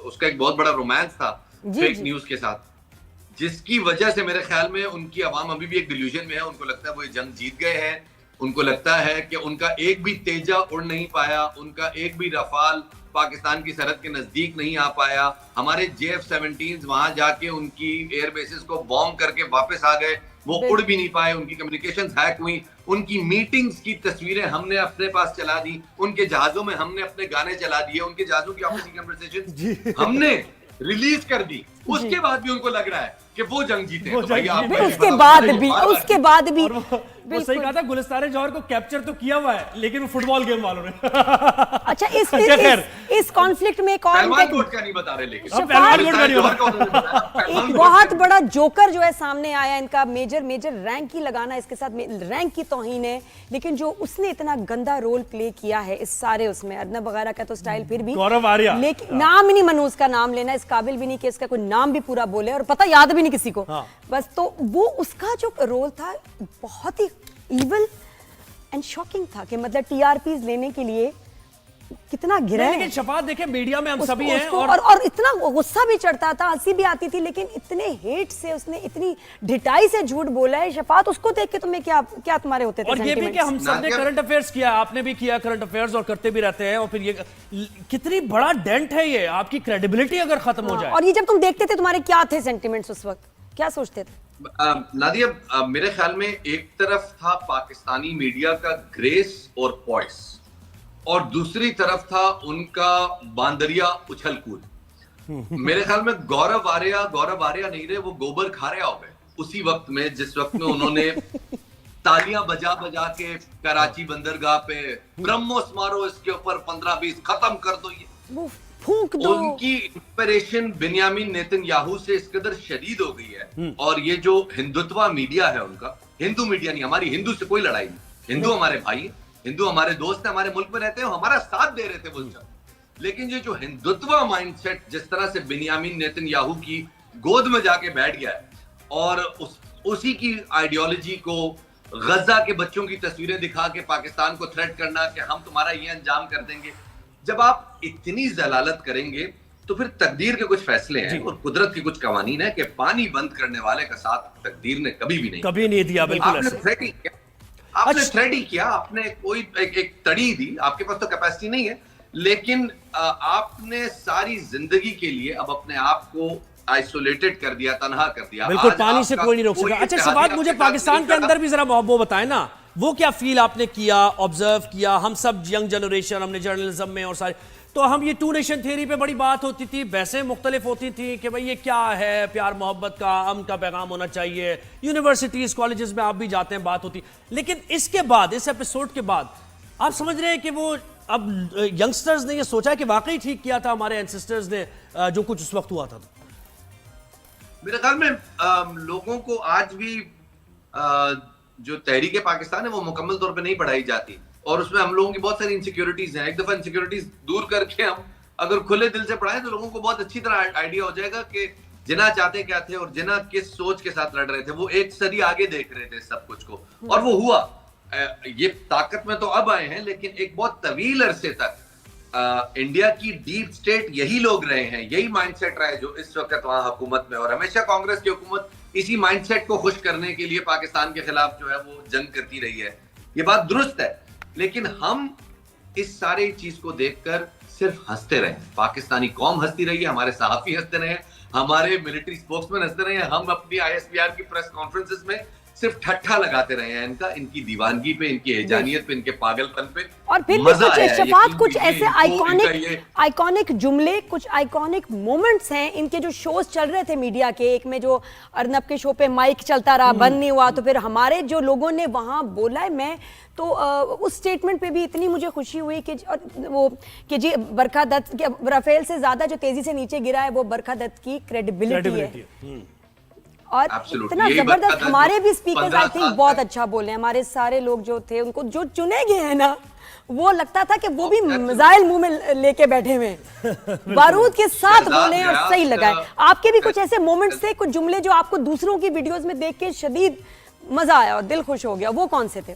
उसका एक बहुत बड़ा रोमांस था फेक न्यूज के साथ, जिसकी वजह से मेरे ख्याल में उनकी आवाम अभी भी एक डिल्यूजन में है। उनको लगता है वो ये जंग जीत गए हैं, उनको लगता है कि उनका एक भी तेजा उड़ नहीं पाया, उनका एक भी रफाल पाकिस्तान की सरहद के नजदीक नहीं आ पाया, हमारे JF-17 वहां जाके उनकी एयर बेसिस को बॉम्ब करके वापस आ गए, वो उड़ भी नहीं पाए, उनकी कम्युनिकेशंस हैक हुई, उनकी मीटिंग्स की तस्वीरें हमने अपने पास चला दी, उनके जहाजों में हमने अपने गाने चला दिए, उनके जहाजों की आपसी कन्वर्सेशन हमने रिलीज कर दी। उसके बाद भी उनको लग रहा है कि वो जंग जीते हैं। तो उसके बाद भी वो सही कहा था, गुलिस्तान जौहर को कैप्चर तो किया हुआ है लेकिन वो फुटबॉल गेम वालों ने अच्छा इस कॉन्फ्लिक्ट में एक और नहीं बता रहे, लेकिन एक बहुत बड़ा जोकर जो है सामने आया, इनका मेजर रैंक ही लगाना इसके साथ रैंक की तौहीन है, लेकिन जो उसने इतना गंदा रोल प्ले किया है इस सारे उसमें, अर्नब वगैरह का तो स्टाइल फिर भी, गौरव आर्या, लेकिन नाम ही नहीं मनू उसका नाम लेना, इस काबिल भी नहीं कि इसका कोई नाम भी पूरा बोले और पता याद भी नहीं किसी को। बस तो वो उसका जो रोल था बहुत ही इविल एंड शॉकिंग था कि मतलब टीआरपीज लेने के लिए कितना गिरा है। लेकिन शफात देखे मीडिया में हम सभी हैं और इतना गुस्सा भी चढ़ता था, हंसी भी आती थी, लेकिन इतने हेट से उसने इतनी ढिठाई से झूठ बोला है शफात, उसको देख के तुम्हें क्या तुम्हारे होते थे और ये भी कि हम सब ने करंट अफेयर्स किया, आपने भी किया करंट अफेयर्स और करते भी रहते हैं, और फिर ये कितनी बड़ा डेंट है ये आपकी क्रेडिबिलिटी अगर खत्म हो जाए। और ये जब तुम देखते थे तुम्हारे क्या थे सेंटिमेंट्स उस वक्त, क्या सोचते थे? नादिया, मेरे ख्याल में एक तरफ था पाकिस्तानी मीडिया का ग्रेस और पॉइस, और दूसरी तरफ था उनका बांदरिया उछल कूद। मेरे ख्याल में गौरव आर्या नहीं रहे, वो गोबर खारिया हो गए उसी वक्त में, जिस वक्त में उन्होंने तालियां बजा बजा के कराची बंदरगाह पे ब्रह्मोस मारो, इसके ऊपर 15-20 खत्म कर दो, ये फूंक दो। उनकी इंस्पिरेशन बिन्यामिन नेतन्याहू से इस कदर शदीद हो गई है। और ये जो हिंदुत्व मीडिया है उनका, हिंदू मीडिया नहीं, हमारी हिंदू से कोई लड़ाई नहीं, हिंदू हमारे भाई, हिंदू हमारे दोस्त है, हमारे मुल्क में रहते हैं, हमारा साथ दे रहे थे वो जब, लेकिन ये जो हिंदुत्व माइंडसेट जिस तरह से बिन्यामिन नेतन्याहू की गोद में जाके बैठ गया है, और उसी की आइडियोलॉजी को गजा के बच्चों की तस्वीरें दिखा के पाकिस्तान को थ्रेट करना कि हम तुम्हारा ये अंजाम कर देंगे, जब आप इतनी जलालत करेंगे तो फिर तकदीर के कुछ फैसले हैं और कुदरत की कुछ कवानीन है कि पानी बंद करने वाले का साथ तकदीर ने कभी नहीं दिया। बिल्कुल आपने थ्रेड ही किया, आपने कोई एक तड़ी दी, आपके पास तो कैपेसिटी नहीं है, लेकिन आपने सारी जिंदगी के लिए अब अपने आप को आइसोलेटेड कर दिया, तनहा कर दिया। बिल्कुल, पानी से कोई नहीं रोक सका। अच्छा सवाल मुझे पाकिस्तान के अंदर भी जरा वो बताएं ना, वो क्या फील आपने किया, ऑब्जर्व किया? हम सब यंग जनरेशन, हमने जर्नलिज्म में और सारे, तो हम ये 2 नेशन थ्योरी पे बड़ी बात होती थी, बहसें मुख्तलिफ होती थी कि भाई ये क्या है, प्यार मोहब्बत का अमन का पैगाम होना चाहिए, यूनिवर्सिटीज कॉलेजेस में आप भी जाते हैं, बात होती, लेकिन इसके बाद, इस एपिसोड के बाद आप समझ रहे हैं कि वो अब यंगस्टर्स ने ये सोचा कि वाकई ठीक किया था हमारे एंसेस्टर्स ने जो कुछ उस वक्त हुआ था? मेरे ख्याल में लोगों को आज भी जो तहरीक पाकिस्तान है वो मुकम्मल तौर पे नहीं पढ़ाई जाती, और उसमें हम लोगों की बहुत सारी इनसिक्योरिटीज हैं। एक दफा इनसिक्योरिटीज दूर करके हम अगर खुले दिल से पढ़ाएं तो लोगों को बहुत अच्छी तरह आइडिया हो जाएगा कि जिन्ना चाहते क्या थे और जिन्ना किस सोच के साथ लड़ रहे थे। वो एक सदी आगे देख रहे थे सब कुछ को, और वो हुआ। ये ताकत में तो अब आए हैं, लेकिन एक बहुत तवील अरसे तक इंडिया की डीप स्टेट यही लोग रहे हैं, यही माइंडसेट रहा है जो इस वक्त वहां हुकूमत में, और हमेशा कांग्रेस की हुकूमत इसी माइंडसेट को खुश करने के लिए पाकिस्तान के खिलाफ जो है वो जंग करती रही है। ये बात दुरुस्त है, लेकिन हम इस सारी चीज को देखकर सिर्फ हंसते रहे, पाकिस्तानी कौम हंसती रही है, हमारे सहाफी हंसते रहे, हमारे मिलिट्री स्पोक्समैन हंसते रहे, हम अपनी ISPR की प्रेस कॉन्फ्रेंसेस में सिर्फ ठट्ठा लगाते रहे हैं इनका, इनकी दीवानगी पे, इनकी एजानियत पे, इनके पागलपन पे। और फिर भी कुछ शफात, कुछ ऐसे आइकॉनिक जुमले, कुछ आइकॉनिक मोमेंट्स हैं इनके जो शोज चल रहे थे मीडिया के। एक में जो अर्नब के शो पे माइक चलता रहा, बंद नहीं हुआ, तो फिर हमारे जो लोगों ने वहां बोला है, मैं तो उस स्टेटमेंट पे भी इतनी मुझे खुशी हुई कि वो कि जी बरखा दत्त, राफेल से ज्यादा जो तेजी से नीचे गिरा है वो बरखा दत्त की क्रेडिबिलिटी है। और इतना जबरदस्त, हमारे भी स्पीकर्स आई थिंक बहुत अच्छा बोले, हमारे सारे लोग जो थे उनको जो चुने गए हैं ना, वो लगता था कि वो भी मिसाइल मुंह में लेके बैठे हुए बारूद के साथ बोले और सही लगाए। आपके भी कुछ ऐसे मोमेंट्स थे, कुछ जुमले जो आपको दूसरों की वीडियोस में देख के शदीद मजा आया और दिल खुश हो गया, वो कौन से थे?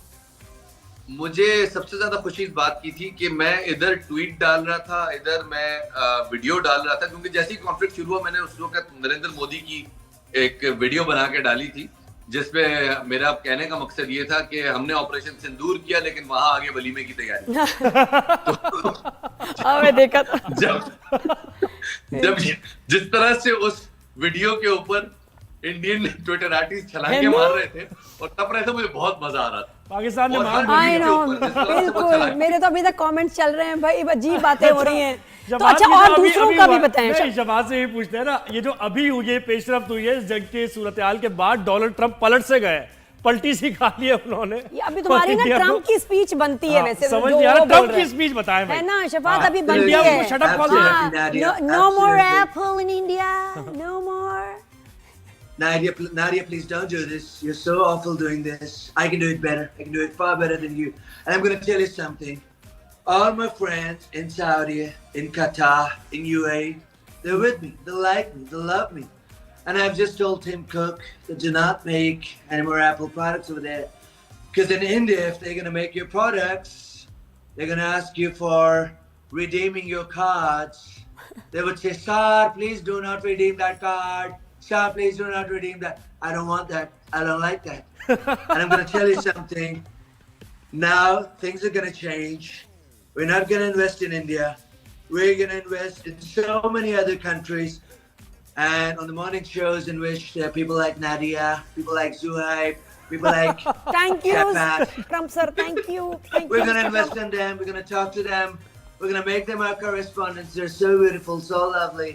मुझे सबसे ज्यादा खुशी इस बात की थी कि मैं इधर ट्वीट डाल रहा था, इधर मैं वीडियो डाल रहा था, क्योंकि जैसे ही कॉन्फ्लिक्ट शुरू हुआ मैंने उस वक्त नरेंद्र मोदी की एक वीडियो बना के डाली थी, जिसमें मेरा कहने का मकसद ये था कि हमने ऑपरेशन सिंदूर किया लेकिन वहां आगे वलीमे की तैयारी। हाँ मैं देखा था। जब जिस तरह से उस वीडियो के ऊपर इंडियन ट्विटर आर्टिस्ट छलांगे मार रहे थे और तब रहे थे, मुझे बहुत मजा आ रहा था। पाकिस्तान ने और मार हर आई वीडियो नो, के ऊपर जिस तरह से वो बिल्कुल छलांगे- मेरे तो अभी तक कमेंट्स चल रहे हैं भाई, अजीब बातें हो रही हैं। तो शबाज, अच्छा, ये और जो अभी- दूसरों अभी का भी हुआ- बताएं। नहीं, शबाज से ये पूछते हैं ना, ये जो अभी हुई है पेशरफ्त हुई है इस जंग के सूरत-ए-हाल के बाद, डोनाल्ड ट्रंप पलट से गए, पलटी सी खा ली है उन्होंने। ये अभी तुम्हारी ना इंडिया को- ट्रम्प की स्पीच बनती है हाँ, वैसे समझ जो नहीं आ वो रहा, बोल ट्रम्प रहे की हैं। स्पीच बताएं भाई। है ना शफात, अभी बनती इंडिया है। को shut up कॉल हाँ, दे। no more apple in India, no more. Nadia, please don't do this. You're so awful doing this. I can do it better. I can do it far better than you. And I'm going to tell you something. All my friends in Saudi, in Qatar, in UAE, they're with me. They like me. They love me. And I've just told Tim Cook to do not make any more Apple products over there. Because in India, if they're going to make your products, they're going to ask you for redeeming your cards. They would say, "Sir, please do not redeem that card. Sir, please do not redeem that." I don't want that. I don't like that. And I'm going to tell you something. Now, things are going to change. We're not going to invest in India. We're going to invest in so many other countries. And on the morning shows in which there are people like Nadia, people like Zuhaib, people like Thank you, Shafat, Trump sir. Thank you. Thank we're you, going to Mr. invest Trump. in them. We're going to talk to them. We're going to make them our correspondents. They're so beautiful, so lovely.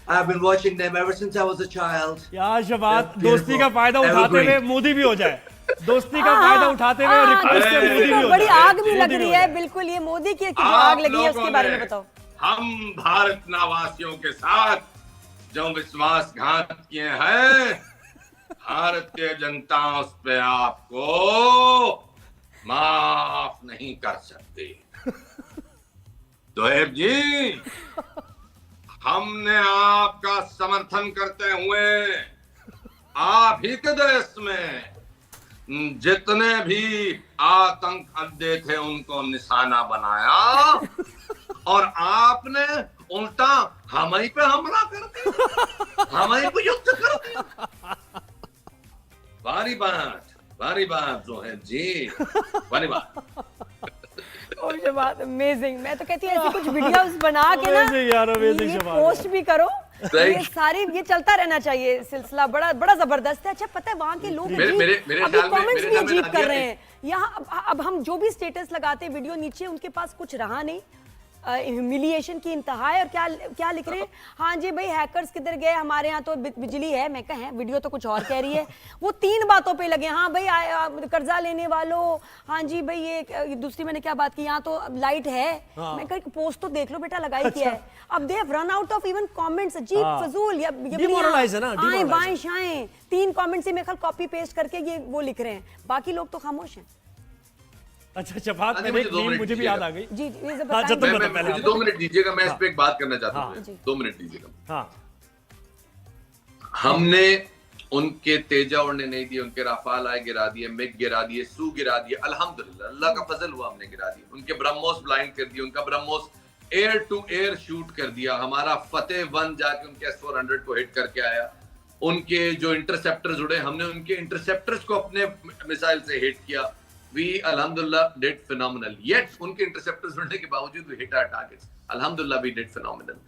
I've been watching them ever since I was a child. यार Shahbaz, Beautiful. दोस्ती का फायदा उठाते हुए Evergreen. Modi भी हो जाए, दोस्ती का फायदा उठाते हुए रिक्वेस्ट से मोदी भी हो बड़ी जाए। आग भी लग मोदी रही हो है, जाए। बिल्कुल ये मोदी की जो आप आग लगी है उसके लोगों बारे ने में बताओ। हम भारत नवासियों के साथ जो विश्वासघात किए हैं, भारतीय जनता उस पे आपको माफ नहीं कर सकती। दोहेब जी, हमने आपका समर्थन करते हुए आप ही के देश में जितने भी आतंक अड्डे थे उनको निशाना बनाया और आपने उल्टा हमें पे हमला कर दिया, हमें पे युद्ध कर दिया। भारी बात जो है जी, भारी बात। और ये बात अमेजिंग, मैं तो कहती हूँ ऐसी कुछ वीडियोस बना के ना Amazing यार, amazing ये शबाज। पोस्ट भी करो, Right. ये सारी ये चलता रहना चाहिए सिलसिला, बड़ा बड़ा जबरदस्त है। अच्छा पता है वहाँ के लोग मेरे- अजीब- मेरे- मेरे अभी ख्याल में- कमेंट्स मेरे भी ख्याल में अजीब कर नादिया रहे ने- हैं यहाँ। अब हम जो भी स्टेटस लगाते हैं वीडियो, नीचे उनके पास कुछ रहा नहीं, ह्यूमिलिएशन की इंतहा है। और क्या लिख रहे हैं, हाँ जी भाई हैकर्स किधर गए, हमारे यहाँ तो बिजली है। मैं कहा वीडियो तो कुछ और कह रही है। वो 3 बातों पे लगे, हाँ भाई कर्जा लेने वालों, हाँ जी भाई ये दूसरी मैंने क्या बात की, यहाँ तो लाइट है। मैं कहा पोस्ट तो देख लो बेटा, लगाई क्या है। अब they have run out of even comments, अजीब फजूल या Demoralize है ना, आए demoralize बाएं शाएं 3 कमेंट से मेरे ख्याल कॉपी पेस्ट करके ये वो लिख रहे हैं, बाकी लोग तो खामोश हैं। अच्छा शफात, अरे मैंने एक मुझे 2 मीम मिनट मुझे भी दीजिएगा। याद आ गई। जी ये सब हाँ, बताएं। जब तुम मैं- बता मैं- पहले मुझे आप 2 मिनट दीजिएगा, मैं इस पे एक बात करना चाहता हाँ। हूँ। जी। 2 मिनट दीजिएगा। हाँ, हमने उनके तेजा उड़ने नहीं दिए, उनके राफाल आए गिरा दिए, मिग गिरा दिए, सू गिरा दिए। अल्हम्दुलिल्लाह, अल्लाह का फजल हुआ, हमने गिरा दिए। उनके ब्रह्मोस ब्लाइंड कर दिए, उनका BrahMos air to air shoot कर दिया। हमारा फतेह 1 जाके उनके S-400 को हिट करके आया। उनके जो इंटरसेप्टर्स उड़े, हमने उनके इंटरसेप्टर्स को अपने मिसाइल से हिट किया। वी अल्हम्दुलिल्लाह डिड फिनोमिनल। येट उनके इंटरसेप्टर्स उड़ने के बावजूद वी हिट आवर टारगेट्स। अल्हम्दुलिल्लाह वी डिड फिनोमिनल।